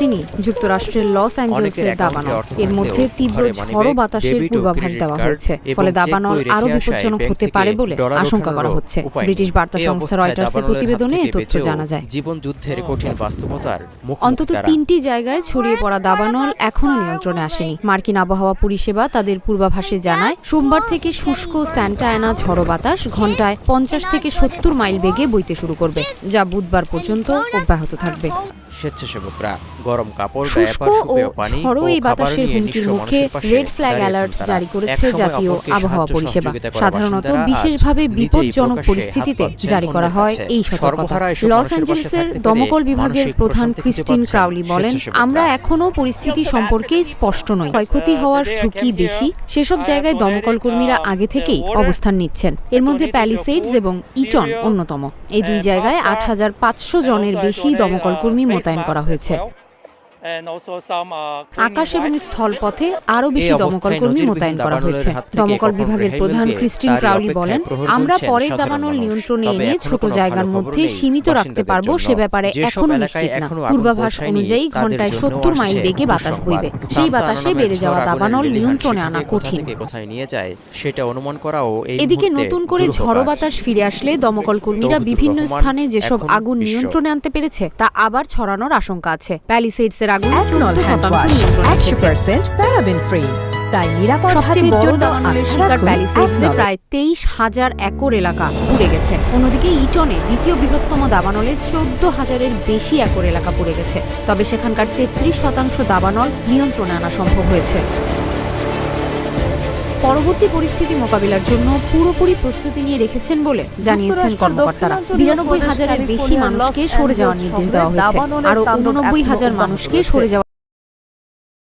আসেনি যুক্তরাষ্ট্রের লস অ্যাঞ্জেলসের দাবানল। এর মধ্যে তীব্র ঝড়ো বাতাসের পূর্বাভাস দেওয়া হয়েছে, ফলে দাবানল আরও বিপজ্জনক হতে পারে বলে আশঙ্কা করা হচ্ছে। ব্রিটিশ বার্তা সংস্থা রয়টার্সের প্রতিবেদনে এ তথ্য জানা যায়। জীবনযুদ্ধের কঠিন বাস্তবতার অন্তত 3টি জায়গায় ছড়িয়ে পড়া দাবানল এখনও নিয়ন্ত্রণে আসেনি। মার্কিন আবহাওয়া পরিষেবা তাদের পূর্বাভাসে জানায়, সোমবার থেকে শুষ্ক স্যান্টা অ্যানা ঝড়ো বাতাস ঘন্টায় 50 থেকে 70 মাইল বেগে বইতে শুরু করবে, যা বুধবার পর্যন্ত অব্যাহত থাকবে। স্বেচ্ছাসেবকরা গরম কাপড়, শুষ্ক ও ঝড়ো এই বাতাসের হুমকির মুখে রেড ফ্ল্যাগ অ্যালার্ট জারি করেছে জাতীয় আবহাওয়া পরিষেবা। সাধারণত বিশেষভাবে বিপজ্জনক পরিস্থিতিতে জারি করা হয় এই সতর্কতা। লস অ্যাঞ্জেলেসের দমকল বিভাগের প্রধান ক্রিস্টিন ক্রাউলি বলেন, আমরা এখনও পরিস্থিতি সম্পর্কে স্পষ্ট নই। ক্ষয়ক্ষতি হওয়ার ঝুঁকি বেশি সেসব জায়গায় দমকল কর্মীরা আগে থেকেই অবস্থান নিচ্ছেন। এর মধ্যে প্যালিসেডস এবং ইটন অন্যতম। এই দুই জায়গায় 8500 জনের বেশি দমকল কর্মী মোতায়েন করা হয়েছে। আকাশ এবং স্থলপথে আরও বেশি দমকল কর্মী মোতায়েন করা হয়েছে। দমকল বিভাগের প্রধান ক্রিস্টিন ক্রাউলি বলেন, আমরা পরের দাবানল নিয়ন্ত্রণে এনে ছোট জায়গার মধ্যে সীমিত রাখতে পারবো সে ব্যাপারে এখনো নিশ্চিত না। পূর্বাভাস অনুযায়ী ঘন্টায় 70 মাইল বেগে বাতাস বইবে। সেই বাতাসে বেড়ে যাওয়া দাবানল নিয়ন্ত্রণে আনা কঠিন। এদিকে নতুন করে ঝড়ো বাতাস ফিরে আসলে দমকল কর্মীরা বিভিন্ন স্থানে যেসব আগুন নিয়ন্ত্রণে আনতে পেরেছে তা আবার ছড়ানোর আশঙ্কা আছে। প্যালিসেডসের আগুন 14% নিয়ন্ত্রণে এসেছে। তাই নিরাপদ সবচেয়ে বড় দাবানলের শিকার প্যালিসেডসে প্রায় 23,000 একর এলাকা পুড়ে গেছে। অন্যদিকে ইটনে দ্বিতীয় বৃহত্তম দাবানলে 14,000-এর বেশি একর এলাকা পুড়ে গেছে। তবে সেখানকার 33% দাবানল নিয়ন্ত্রণে আনা সম্ভব হয়েছে। পরবর্তী পরিস্থিতি মোকাবিলার জন্য পুরোপুরি প্রস্তুতি নিয়ে রেখেছেন বলে জানিয়েছেন কর্মকর্তারা। 92,000-এর বেশি মানুষকে সরে যাওয়ার নির্দেশ দেওয়া হয়েছে। আরও 89,000 মানুষকে সরে যাওয়ার